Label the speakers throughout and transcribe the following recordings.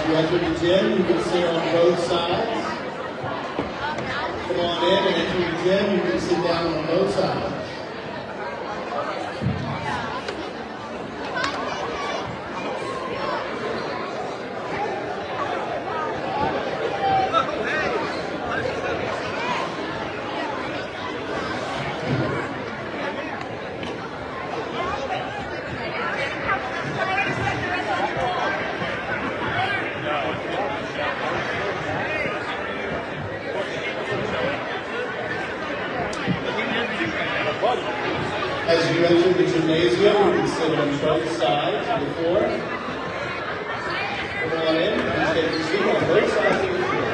Speaker 1: you enter the gym, you can sit on both sides. Come on in and enter the gym, you can sit down on both sides. As you enter the gymnasium, you can sit on both sides of the floor. Come on in, please take your seat on both sides of the floor.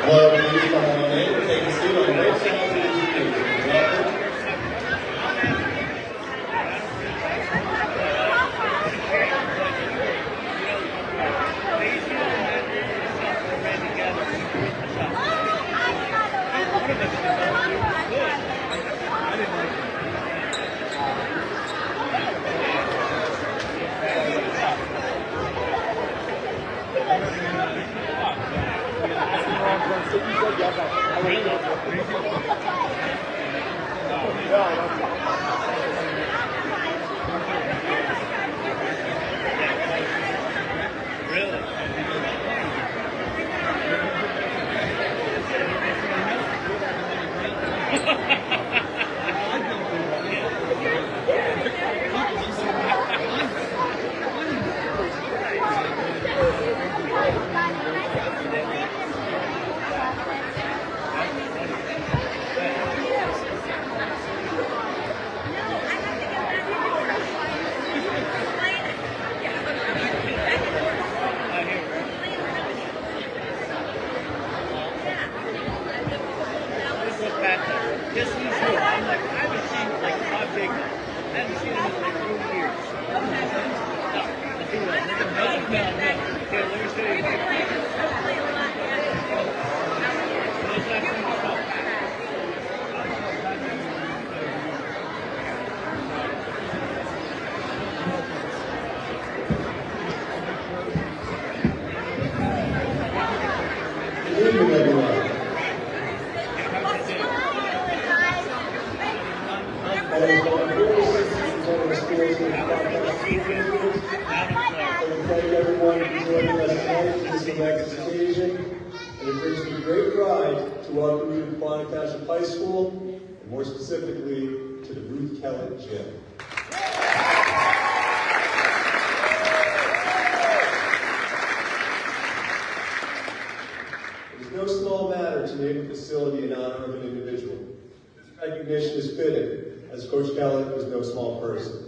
Speaker 1: Well, please come on in, take a seat on both sides of the gymnasium. Welcome.
Speaker 2: Just use Ruth. I'm like, I haven't seen like Bob Jacobs. I haven't seen him in like 2 years. No, here, let me show you.
Speaker 1: Good evening, everyone. Everyone joining us tonight for this elected occasion, and it brings me great pride to welcome you to Quantic Township High School, and more specifically to the Ruth Kellett Gym. It is no small matter to name a facility in honor of an individual. This recognition is fitting, as Coach Kellett was no small person.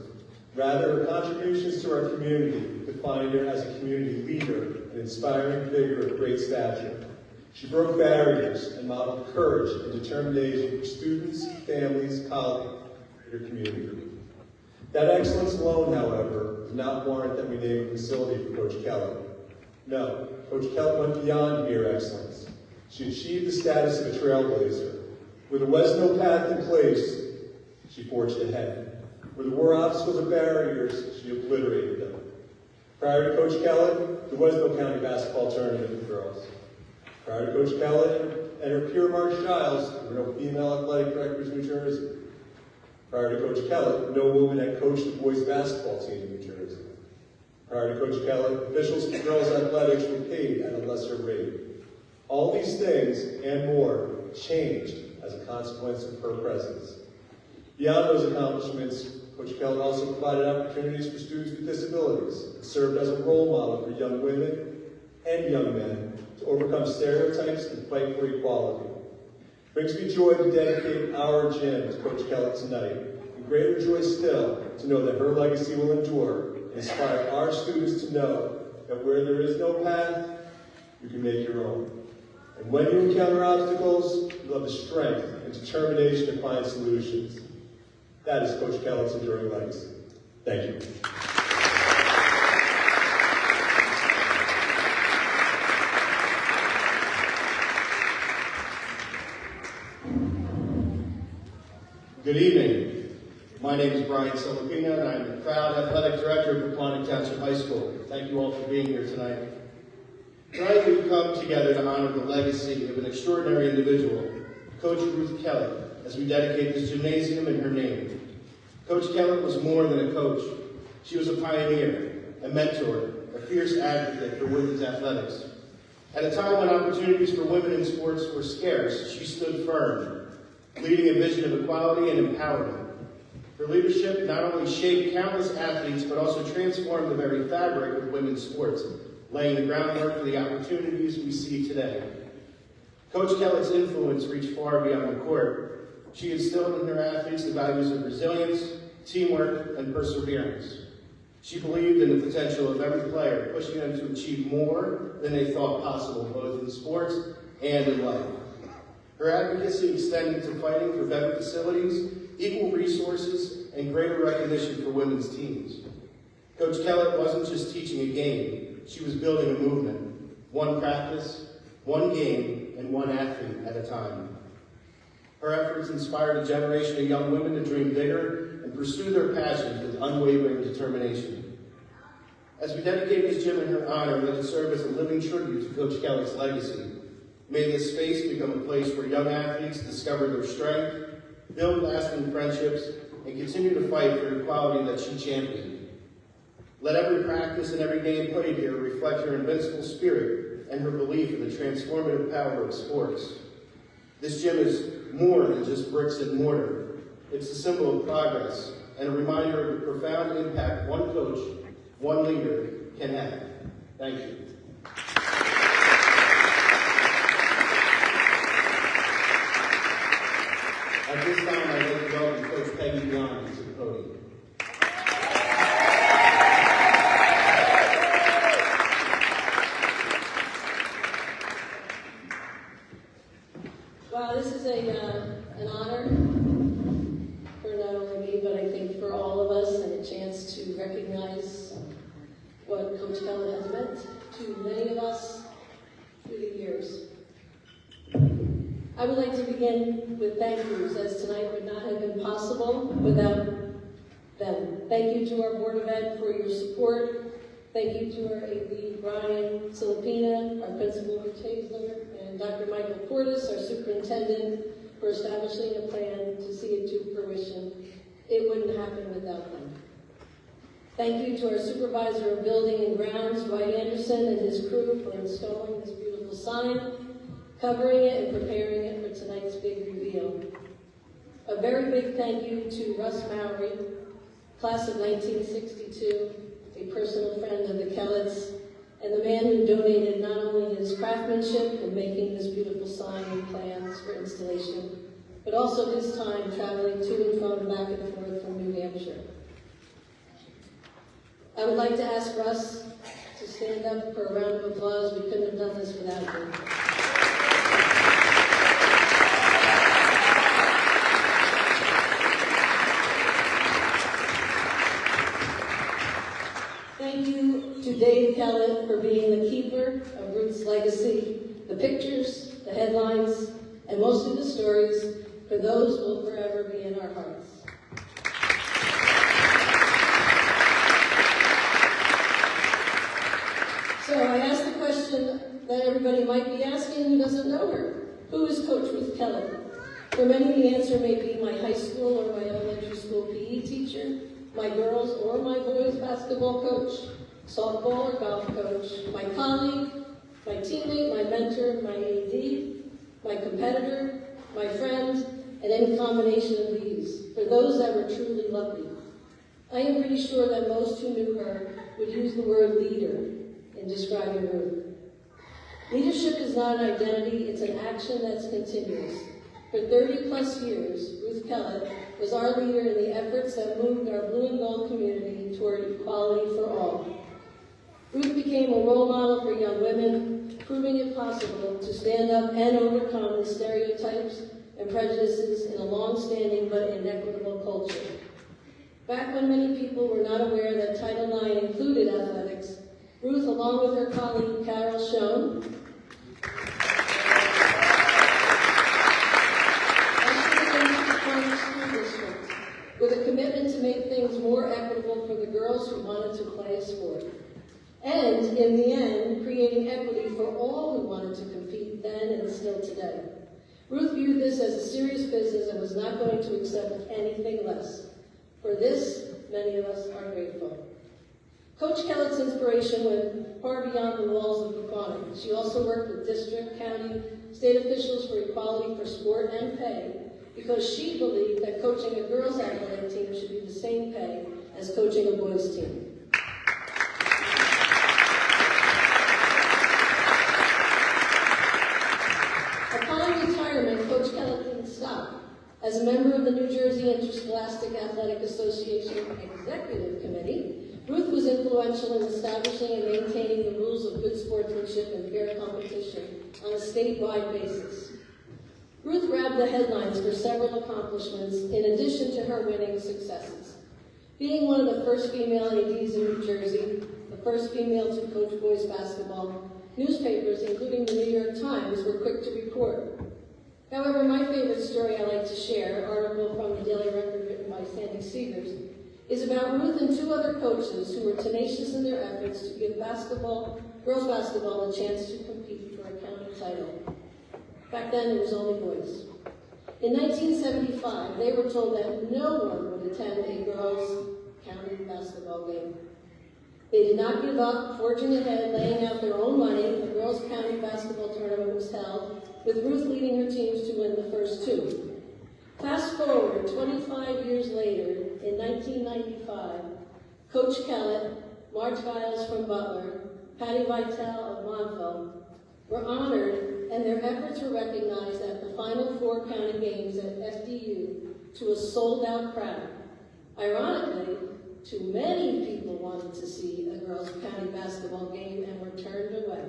Speaker 1: Rather, her contributions to our community defined her as a community leader, an inspiring figure of great stature. She broke barriers and modeled courage and determination for students, families, colleagues, and her community. That excellence alone, however, does not warrant that we name a facility for Coach Kellett. No, Coach Kellett went beyond mere excellence. She achieved the status of a trailblazer. Where there was no path in place, she forged ahead. Where there were obstacles and barriers, she obliterated them. Prior to Coach Kellett, there was no county basketball tournament for girls. Prior to Coach Kellett and her pure March Giles, there were no female athletic directors in New Jersey. Prior to Coach Kellett, no woman had coached the boys basketball team in New Jersey. Prior to Coach Kellett, officials for girls athletics were paid at a lesser rate. All these things and more changed as a consequence of her presence. Beyond those accomplishments, Coach Kellett also provided opportunities for students with disabilities and served as a role model for young women and young men to overcome stereotypes and fight for equality. It brings me joy to dedicate our gym to Coach Kellett tonight, and greater joy still to know that her legacy will endure and inspire our students to know that where there is no path, you can make your own. And when you encounter obstacles, you'll have the strength and determination to find solutions. That is Coach Kellett's enduring legacy. Thank you.
Speaker 3: Good evening. My name is Brian Silvapina, and I'm the proud athletic director of Paquonic Township High School. Thank you all for being here tonight. Tonight we've come together to honor the legacy of an extraordinary individual, Coach Ruth Kellett, as we dedicate this gymnasium in her name. Coach Kellett was more than a coach. She was a pioneer, a mentor, a fierce advocate for women's athletics. At a time when opportunities for women in sports were scarce, she stood firm, leading a vision of equality and empowerment. Her leadership not only shaped countless athletes, but also transformed the very fabric of women's sports, laying the groundwork for the opportunities we see today. Coach Kellett's influence reached far beyond the court. She instilled in her athletes the values of resilience, teamwork, and perseverance. She believed in the potential of every player, pushing them to achieve more than they thought possible, both in sports and in life. Her advocacy extended to fighting for better facilities, equal resources, and greater recognition for women's teams. Coach Kellett wasn't just teaching a game, she was building a movement, one practice, one game, and one athlete at a time. Her efforts inspired a generation of young women to dream bigger and pursue their passions with unwavering determination. As we dedicate this gym in her honor, let it serve as a living tribute to Coach Kellett's legacy. May this space become a place where young athletes discover their strength, build lasting friendships, and continue to fight for equality that she championed. Let every practice and every game played here reflect her invincible spirit and her belief in the transformative power of sports. This gym is more than just bricks and mortar. It's a symbol of progress and a reminder of the profound impact one coach, one leader can have. Thank you. At this time, I'd like to welcome Coach Peggy Bianchi to the podium.
Speaker 4: Wow, this is an honor for not only me, but I think for all of us, and a chance to recognize what Coach Kellett has meant to many of us through the years. I would like to begin with thank yous, as tonight would not have been possible without them. Thank you to our Board of Ed for your support. Thank you to our AD, Brian Silvapina, our Principal, Ruth and Dr. Michael Portis, our Superintendent, for establishing a plan to see it to fruition. It wouldn't happen without them. Thank you to our Supervisor of Building and Grounds, Dwight Anderson, and his crew for installing this beautiful sign, covering it and preparing it for tonight's big reveal. A very big thank you to Russ Mowry, class of 1962, a personal friend of the Kelletts, and the man who donated not only his craftsmanship in making this beautiful sign and plans for installation, but also his time traveling to and from back and forth from New Hampshire. I would like to ask Russ to stand up for a round of applause. We couldn't have done this without him. Thank you to Dave Kellett for being the keeper of Ruth's legacy, the pictures, the headlines, and mostly the stories, for those will forever be in our hearts. So I asked the question that everybody might be asking who doesn't know her. Who is Coach Ruth Kellett? For many, the answer may be my high school or my elementary school PE teacher, my girls or my boys basketball coach, softball or golf coach, my colleague, my teammate, my mentor, my AD, my competitor, my friend, and any combination of these, for those that were truly lucky. I am pretty sure that most who knew her would use the word leader in describing Ruth. Leadership is not an identity, it's an action that's continuous. For 30 plus years, Ruth Kellett was our leader in the efforts that moved our blue and gold community toward equality for all. Ruth became a role model for young women, proving it possible to stand up and overcome the stereotypes and prejudices in a long-standing but inequitable culture. Back when many people were not aware that Title IX included athletics, Ruth, along with her colleague Carol Schoen, with a commitment to make things more equitable for the girls who wanted to play a sport. And, in the end, creating equity for all who wanted to compete then and still today. Ruth viewed this as a serious business and was not going to accept anything less. For this, many of us are grateful. Coach Kellett's inspiration went far beyond the walls of Pequannock. She also worked with district, county, state officials for equality for sport and pay, because she believed that coaching a girls' athletic team should be the same pay as coaching a boys' team. Upon retirement, Coach Kellett didn't stop. As a member of the New Jersey Interscholastic Athletic Association Executive Committee, Ruth was influential in establishing and maintaining the rules of good sportsmanship and fair competition on a statewide basis. Ruth grabbed the headlines for several accomplishments in addition to her winning successes. Being one of the first female ADs in New Jersey, the first female to coach boys basketball, newspapers, including the New York Times, were quick to report. However, my favorite story I like to share, an article from the Daily Record written by Sandy Seegers, is about Ruth and two other coaches who were tenacious in their efforts to give girls basketball a chance to compete for a county title. Back then, it was only boys. In 1975, they were told that no one would attend a girls' county basketball game. They did not give up, forging ahead, laying out their own money. The girls' county basketball tournament was held, with Ruth leading her teams to win the first two. Fast forward 25 years later, in 1995, Coach Kellett, Marge Giles from Butler, Patty Vitale of Montville were honored, and their efforts were recognized at the Final Four county games at FDU to a sold-out crowd. Ironically, too many people wanted to see a girls' county basketball game and were turned away.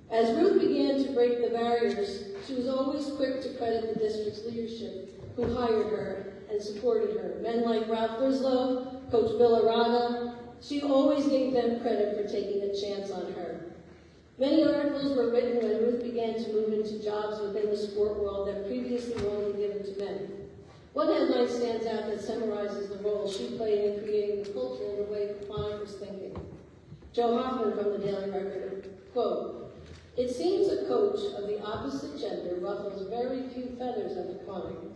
Speaker 4: As Ruth began to break the barriers, she was always quick to credit the district's leadership who hired her and supported her. Men like Ralph Brislow, Coach Bill Arada, she always gave them credit for taking a chance on her. Many articles were written when Ruth began to move into jobs within the sport world that previously were only given to men. One headline stands out that summarizes the role she played in creating the culture in the way Pequannock was thinking. Joe Hoffman from the Daily Record, quote, "It seems a coach of the opposite gender ruffles very few feathers at Pequannock.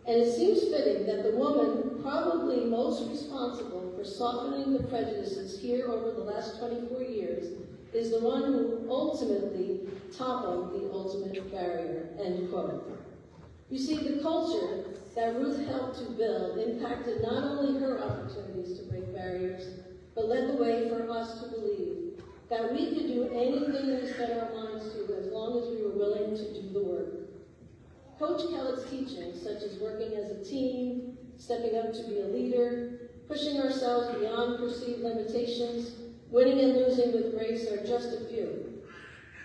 Speaker 4: And it seems fitting that the woman probably most responsible for softening the prejudices here over the last 24 years is the one who ultimately toppled the ultimate barrier," end quote. You see, the culture that Ruth helped to build impacted not only her opportunities to break barriers, but led the way for us to believe that we could do anything we set our minds to as long as we were willing to do the work. Coach Kellett's teachings, such as working as a team, stepping up to be a leader, pushing ourselves beyond perceived limitations, winning and losing with grace are just a few.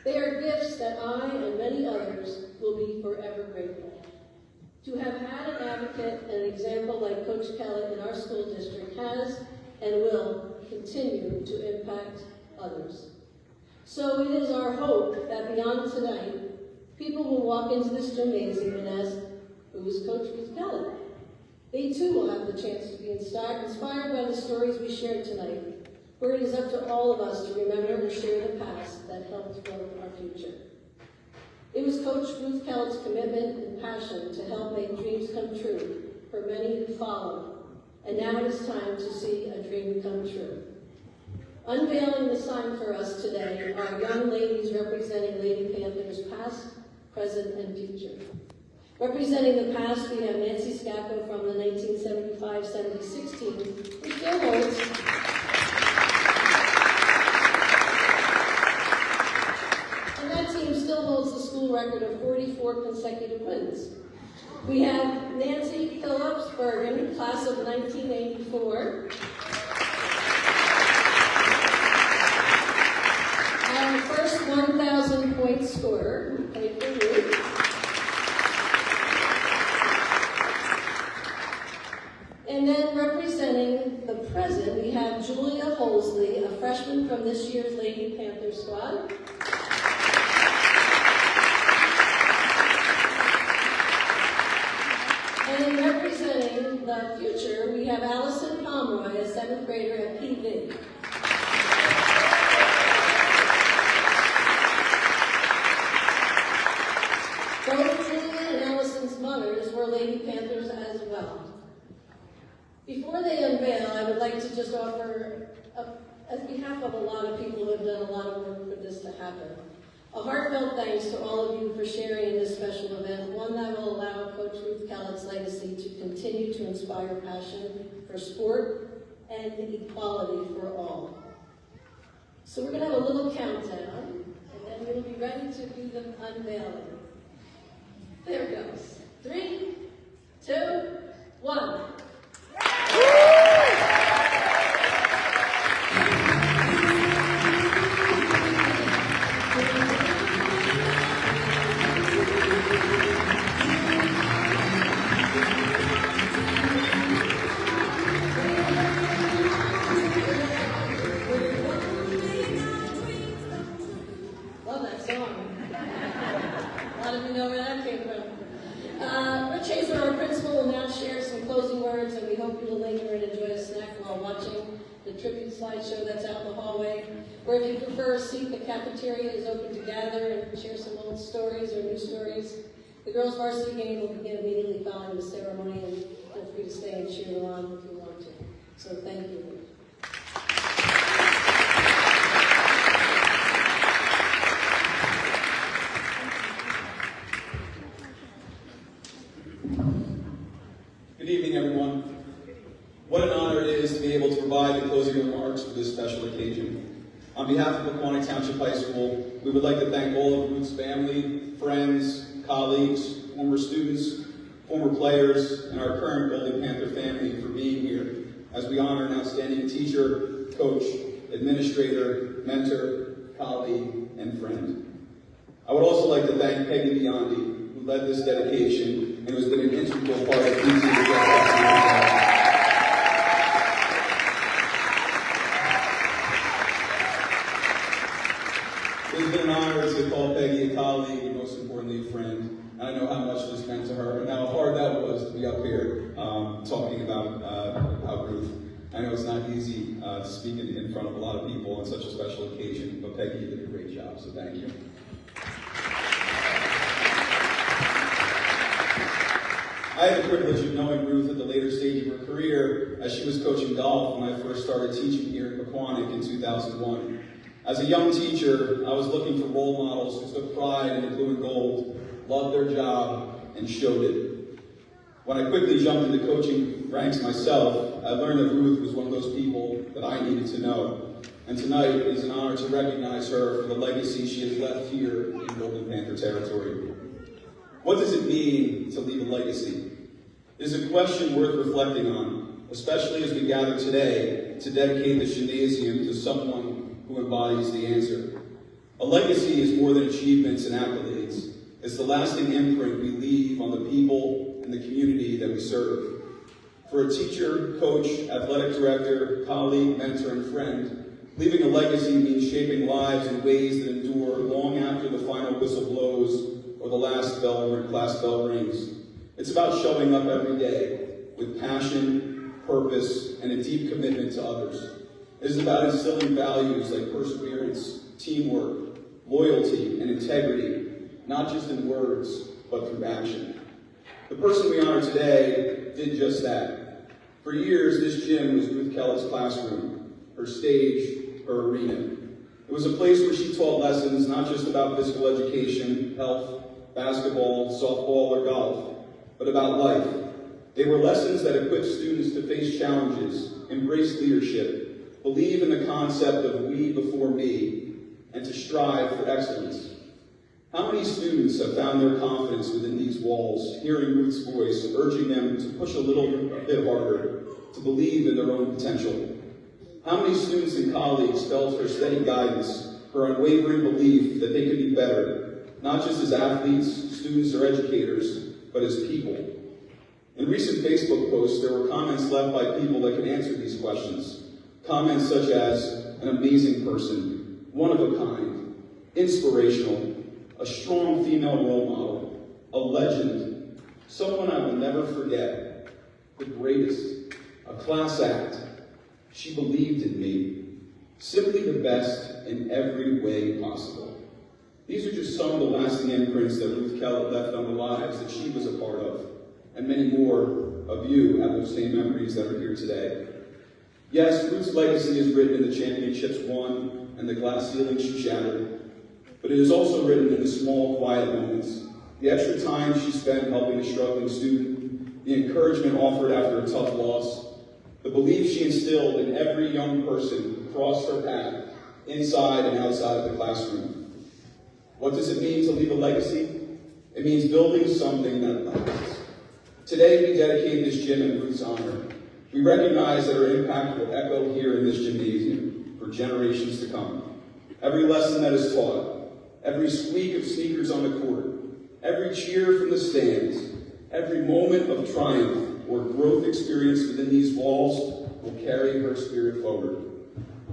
Speaker 4: They are gifts that I and many others will be forever grateful. To have had an advocate and an example like Coach Kellett in our school district has and will continue to impact others. So it is our hope that beyond tonight, people will walk into this gymnasium and ask, who is Coach Ruth Kellett? They too will have the chance to be inspired by the stories we shared tonight, where it is up to all of us to remember and share the past that helped build our future. It was Coach Ruth Kellett's commitment and passion to help make dreams come true for many who followed, and now it is time to see a dream come true. Unveiling the sign for us today are young ladies representing Lady Panthers past, present, and future. Representing the past, we have Nancy Scacco from the 1975-76 team, who still holds the school record of 44 consecutive wins. We have Nancy Phillips Bergen, class of 1984. Our first first 1,000-point scorer, played for Ruth. And then representing the present, we have Julia Holsley, a freshman from this year's Lady Panther squad. And representing the future, we have Allison Pomeroy, a 7th grader at PV. Both Julia and Allison's mothers were Lady Panthers as well. Before they unveil, I would like to just offer, as behalf of a lot of people who have done a lot of work for this to happen, a heartfelt thanks to all of you for sharing in this special event, one that will allow Coach Ruth Kellett's legacy to continue to inspire passion for sport and equality for all. So we're going to have a little countdown, and then we'll be ready to do the unveiling. There it goes. 3, 2, 1. Love that song. A lot of you know where that came from. Rich Hazer, our principal, will now share some closing words, and we hope you will linger and enjoy a snack while watching the tribute slideshow that's out in the hallway. Or if you prefer a seat, the cafeteria is open to gather and share some old stories or new stories. The girls' varsity game will begin immediately following the ceremony, and feel free to stay and cheer along if you want to. So thank you.
Speaker 5: Good evening, everyone. What an honor it is to be able to provide the closing remarks for this special occasion. On behalf of Pequannock Township High School, we would like to thank all of Ruth's family, friends, colleagues, former students, former players, and our current Golden Panther family for being here as we honor an outstanding teacher, coach, administrator, mentor, colleague, and friend. I would also like to thank Peggy Biondi, who led this dedication and has been an integral part of PTHS. It's been an honor to call Peggy a colleague and most importantly a friend. And I know how much this meant to her and how hard that was to be up here talking about Ruth. I know it's not easy to speak in front of a lot of people on such a special occasion, but Peggy, you did a great job, so thank you. I had the privilege of knowing Ruth at the later stage of her career as she was coaching golf when I first started teaching here in Pequannock in 2001. As a young teacher, I was looking for role models who took pride in the blue and gold, loved their job, and showed it. When I quickly jumped into coaching ranks myself, I learned that Ruth was one of those people that I needed to know. And tonight it is an honor to recognize her for the legacy she has left here in Golden Panther territory. What does it mean to leave a legacy? It is a question worth reflecting on, especially as we gather today to dedicate the Gymnasium to someone who embodies the answer. A legacy is more than achievements and accolades. It's the lasting imprint we leave on the people and the community that we serve. For a teacher, coach, athletic director, colleague, mentor, and friend, leaving a legacy means shaping lives in ways that endure long after the final whistle blows or the last class bell rings. It's about showing up every day with passion, purpose, and a deep commitment to others. It is about instilling values like perseverance, teamwork, loyalty, and integrity, not just in words, but through action. The person we honor today did just that. For years, this gym was Ruth Kellett's classroom, her stage, her arena. It was a place where she taught lessons not just about physical education, health, basketball, softball, or golf, but about life. They were lessons that equipped students to face challenges, embrace leadership, believe in the concept of we before me, and to strive for excellence. How many students have found their confidence within these walls, hearing Ruth's voice, urging them to push a bit harder, to believe in their own potential? How many students and colleagues felt her steady guidance, her unwavering belief that they could be better, not just as athletes, students, or educators, but as people. In recent Facebook posts, there were comments left by people that can answer these questions. Comments such as, an amazing person, one of a kind, inspirational, a strong female role model, a legend, someone I will never forget, the greatest, a class act. She believed in me, simply the best in every way possible. These are just some of the lasting imprints that Ruth Kellett left on the lives that she was a part of, and many more of you have those same memories that are here today. Yes, Ruth's legacy is written in the championships won and the glass ceiling she shattered, but it is also written in the small, quiet moments, the extra time she spent helping a struggling student, the encouragement offered after a tough loss, the belief she instilled in every young person who crossed her path, inside and outside of the classroom. What does it mean to leave a legacy? It means building something that lasts. Today we dedicate this gym in Ruth's honor. We recognize that her impact will echo here in this gymnasium for generations to come. Every lesson that is taught, every squeak of sneakers on the court, every cheer from the stands, every moment of triumph or growth experience within these walls will carry her spirit forward.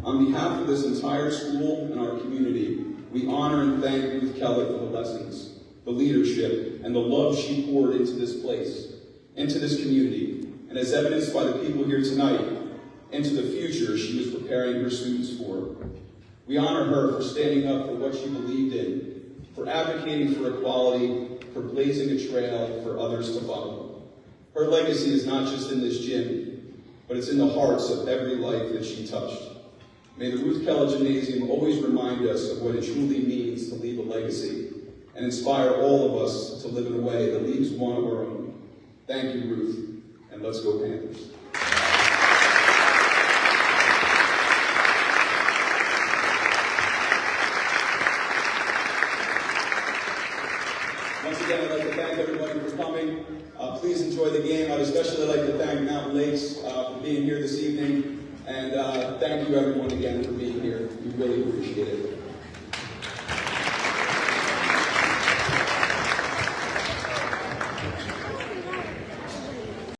Speaker 5: On behalf of this entire school and our community, we honor and thank Ruth Kellett for the lessons, the leadership, and the love she poured into this place, into this community, and as evidenced by the people here tonight, into the future she was preparing her students for. We honor her for standing up for what she believed in, for advocating for equality, for blazing a trail for others to follow. Her legacy is not just in this gym, but it's in the hearts of every life that she touched. May the Ruth Kellett Gymnasium always remind us of what it truly means to leave a legacy and inspire all of us to live in a way that leaves one of our own. Thank you, Ruth, and let's go Panthers. Once again, I'd like to thank everybody for coming. Please enjoy the game. I'd especially like to thank Mountain Lakes for being here this evening. And thank you everyone again for being here. We really appreciate it.